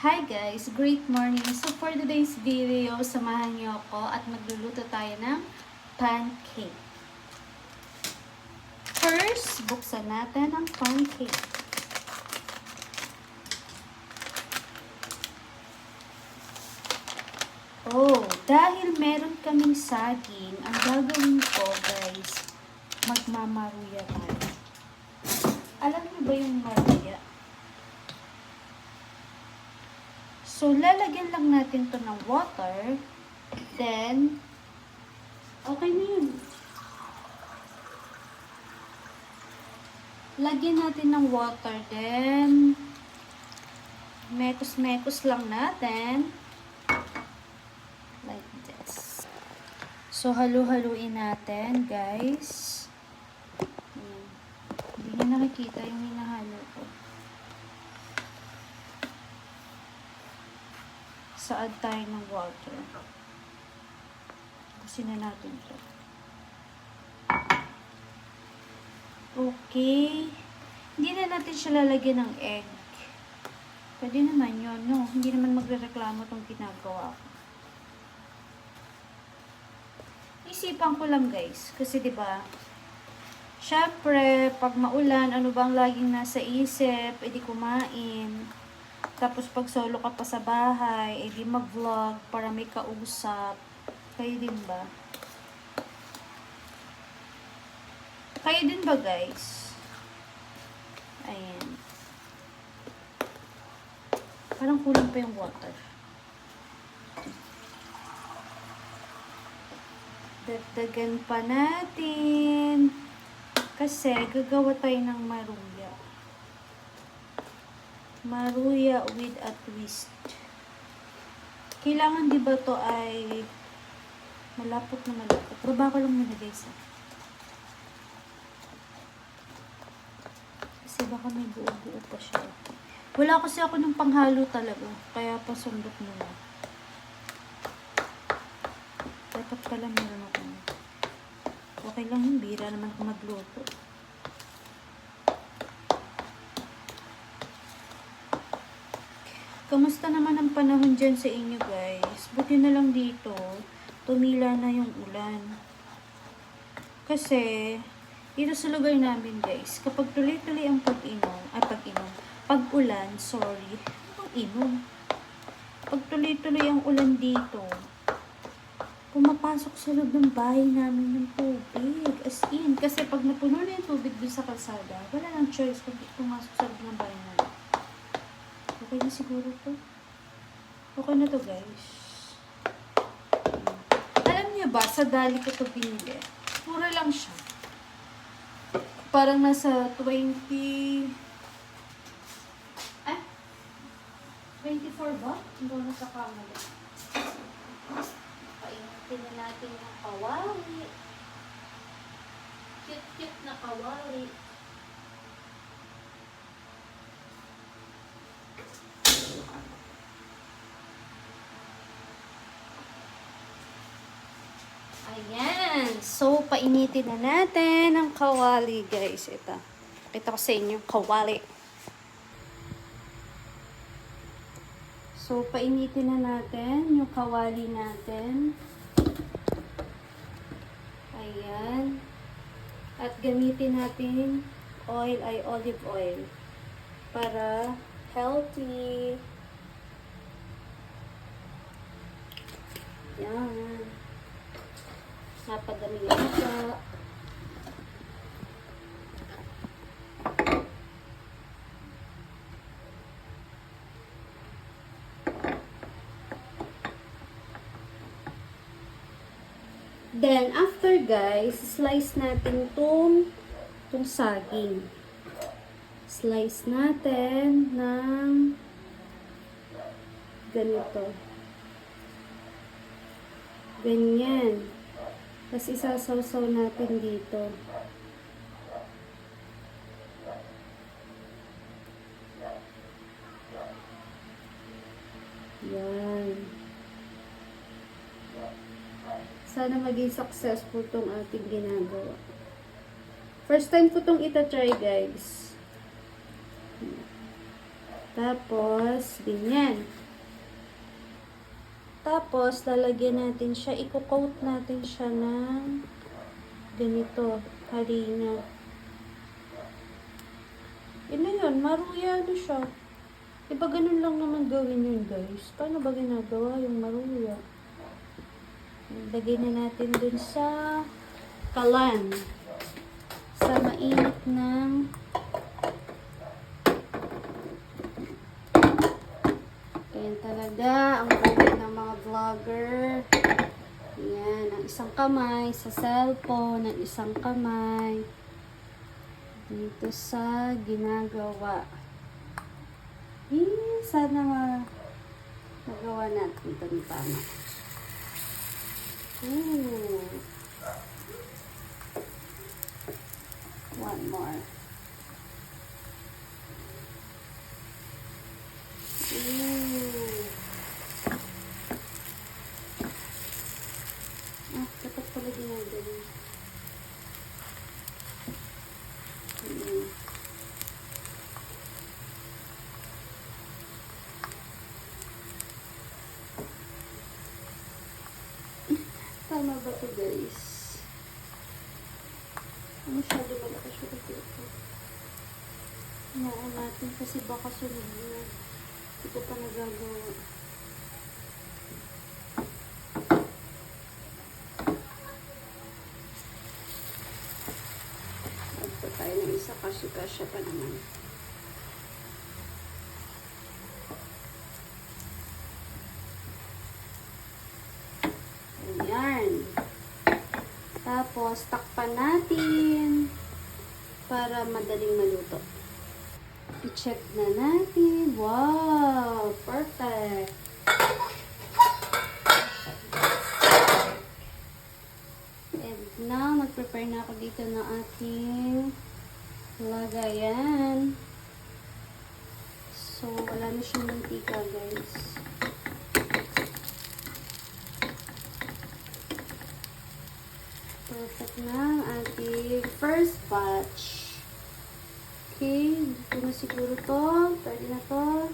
Hi guys! Great morning! So for today's video, samahan niyo ako at magluluto tayo ng pancake. First, buksan natin ang pancake. Oh, dahil meron kaming saging, ang gagawin ko guys, magmamaruya tayo. Alam niyo ba yung maruya? So, lalagyan lang natin to ng water. Then, okay na yun. Lagyan natin ng water. Then, mekos-mekos lang natin. Like this. So, halu-haluin natin, guys. Hindi nyo nakikita yung hinahalo ko. Saad tayo ng water. Kusin na natin ito. Okay. Hindi na natin siya lalagyan ng egg. Pwede naman yun, no? Hindi naman magrereklamo itong ginagawa ko. Isipan ko lang, guys. Kasi, diba, syempre, pag maulan, ano bang laging nasa isip, edi kumain. Tapos pag solo ka pa sa bahay, edi mag-vlog para may kausap. Kayo din ba? Kayo din ba, guys? Ayan. Parang kulang pa yung water. Dagdagan pa natin. Kasi gagawa tayo ng maruya. Maruya with a twist. Kailangan di ba to ay malapot na malapot. Baba ko lang muna guys. Kasi baka may buo-buo pa siya. Wala kasi ako ng panghalo talaga. Kaya pasundot muna. Dapat pala meron ako. Okay lang yung bira naman kung magluto. Kamusta naman ang panahon dyan sa inyo guys? Buti na lang dito, tumila na yung ulan. Kasi, dito sa lugar namin guys, kapag tuloy-tuloy ang pag-ulan, sorry, pag-inom. Pag tuloy-tuloy ang ulan dito, pumapasok sa loob ng bahay namin ng tubig. As in, kasi pag napuno na yung tubig dun sa kalsada, wala nang choice kung pumasok sa loob ng bahay namin. Okay na siguro to. Okay na to guys. Alam niyo ba, sa Dali ko to binili. Mura lang siya. Parang nasa 24 ba? Hindi na sa kamala. Painitin na natin yung kawali. Cute-cute na kawali. Ayan. So, painitin na natin ang kawali, guys. Ito. Pakita ko sa inyo, kawali. So, painitin na natin yung kawali natin. Ayan. At gamitin natin oil ay olive oil. Para healthy. Ayan. Napadali yata. Then, after guys, slice natin itong saging. Slice natin ng ganito. Ganyan. Tapos isasawsaw natin dito. Yan. Sana maging successful tong ating ginagawa. First time ko tong ita-try guys. Tapos, ganyan. Tapos, lalagyan natin siya, i-coat natin siya ng ganito, harina. Yun na yun, maruya na siya. Diba ganun lang naman gawin yun, guys? Paano ba ginagawa yung maruya? Lagay na natin dun sa kalan. Sa mainit ng ayan talaga ang gawin ng mga vlogger. Ayan, ang isang kamay sa cellphone, ang isang kamay dito sa ginagawa. Sana magawa natin ito ng tama. Ooh. One more. Ooh. Dapat pala ginagawa. Tama ba ito, guys? Masyado malakas yung ito. Hinaan natin kasi baka sunod na. Hindi ko pa nagagawa. Magpa tayo ng isa kasi kasya pa naman. Ayan. Tapos, takpan natin para madaling maluto. I-check na natin. Wow! Perfect! And now, mag-prepare na ako dito ng ating lagayan. So, wala na siyang mantika, guys. Perfect na ang ating first batch. Okay, dito na siguro to. Pwede na to.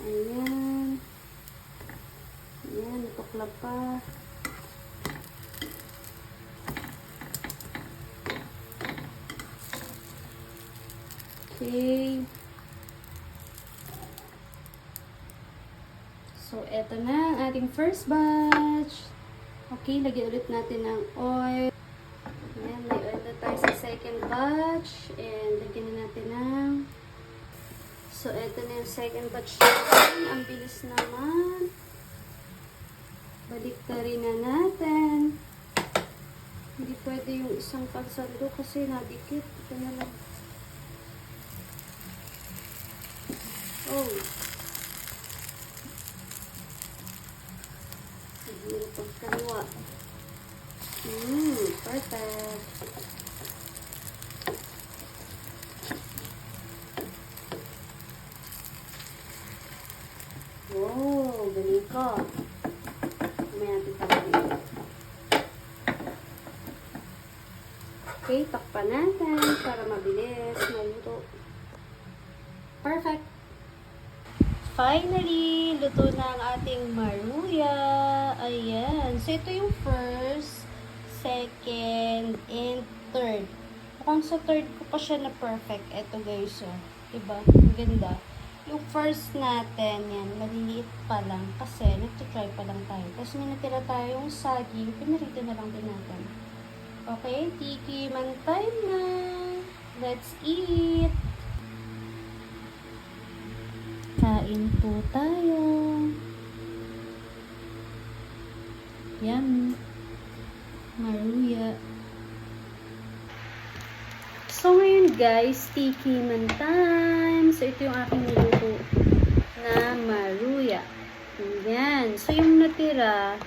Ayan. Ayan, natukla pa. Okay. So, eto na ang ating first batch. Okay, lagyan ulit natin ng oil. Ayan, may oil na tayo sa second batch. And lagyan na natin ng... So, eto na yung second batch natin. Ang bilis naman. Balik na rin na natin. Hindi pwede yung isang pansando kasi nadikit. Ito na lang. Oh. Sige, pagkaliwa. Perfect. Wow, galing ka. May natin pagkaliwa. Okay, takpan natin para mabilis maluto. Perfect. Finally, luto na ang ating maruya. Ayan. So, ito yung first, second, and third. Mukhang sa third ko pa siya na perfect. Ito guys, oh. Diba? Ang ganda. Yung first natin, yan, maliliit pa lang. Kasi, nagtitry pa lang tayo. Tapos, may natira tayong saging. Pinarito na lang din natin. Okay, tiki man time na. Let's eat! Kain po tayo. Yummy. Maruya. So, ngayon guys, tiki man time. So, ito yung aking niluto na maruya. Yan. So, yung natira,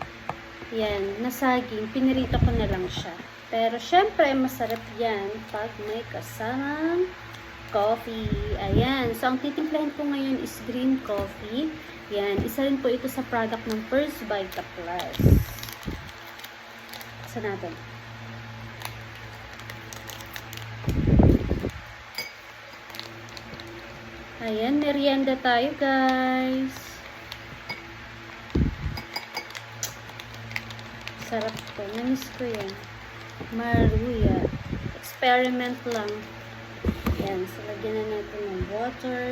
yan, nasaging, pinirito ko na lang siya. Pero, syempre, masarap yan pag may kasamang coffee. Ayan. So, ang titimplahin ko ngayon is green coffee. Yan. Isa rin po ito sa product ng First Vita Plus. Sa natin. Ayan, merienda tayo, guys. Sarap to. Namiss ko yan. Maruya. Experiment lang. Ayan, so lagyan na natin ng water.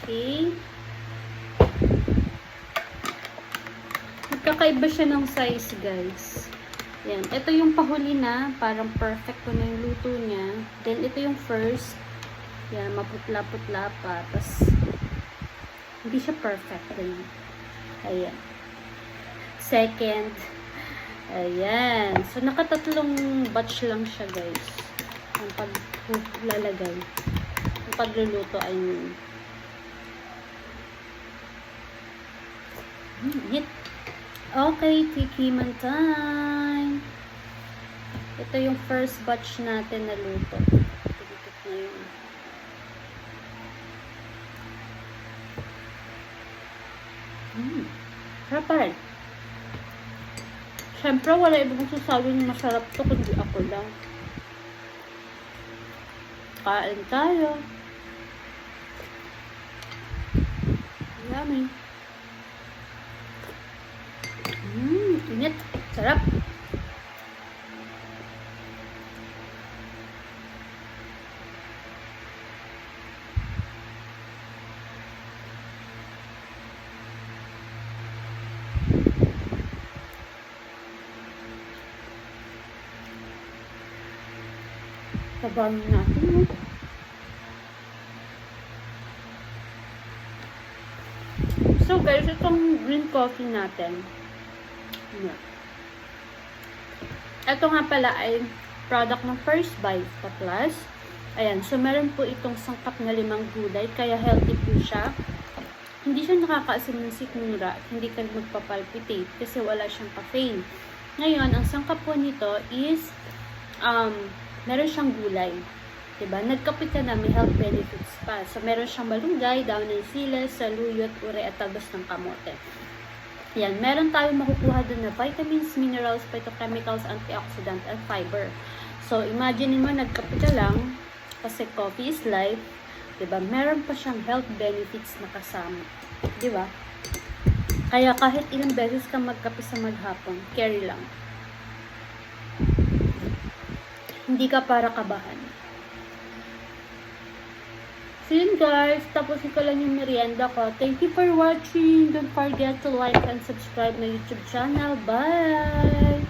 Okay. Magkakaiba siya ng size, guys. Yan. Ito yung pahuli na. Parang perfect na yung luto niya. Then, ito yung first. Yan. Maputla-putla pa. Tapos, hindi siya perfect din. Ayan. Second. Ayan. So, nakatatlong batch lang siya, guys. Ang paglalagay. Ang pagluluto, I mean. Hit. Okay, tikiman time. Ito yung first batch natin na luto. Titikit na yun. Sarap. Siyempre, wala ibang magsasabi na masarap to kundi ako lang. Kain tayo. Yummy. Init. Sarap. Sabahan natin. So guys, itong green coffee natin. Ito nga pala ay product ng First Bite Plus. Ayan, so meron po itong sangkap na 5 gulay, kaya healthy po siya. Hindi siya nakakaasim ng sikmura, hindi ka magpapalpitate kasi wala siyang caffeine. Ngayon, ang sangkap po nito is meron siyang gulay. Diba? Nagkape ka na, may health benefits pa. So, meron siyang malunggay, daon ng sili, saluyot, ure, at tabas ng kamote. Yan, meron tayong makukuha dun na vitamins, minerals, phytochemicals, antioxidant, and fiber. So, imagine mo, nagkape ka lang, kasi coffee is life, diba? Meron pa siyang health benefits na kasama. Diba? Kaya kahit ilang beses ka magkape sa maghapon, carry lang. Hindi ka para kabahan. So yun guys, tapos ko lang yung merienda ko. Thank you for watching. Don't forget to like and subscribe my YouTube channel. Bye!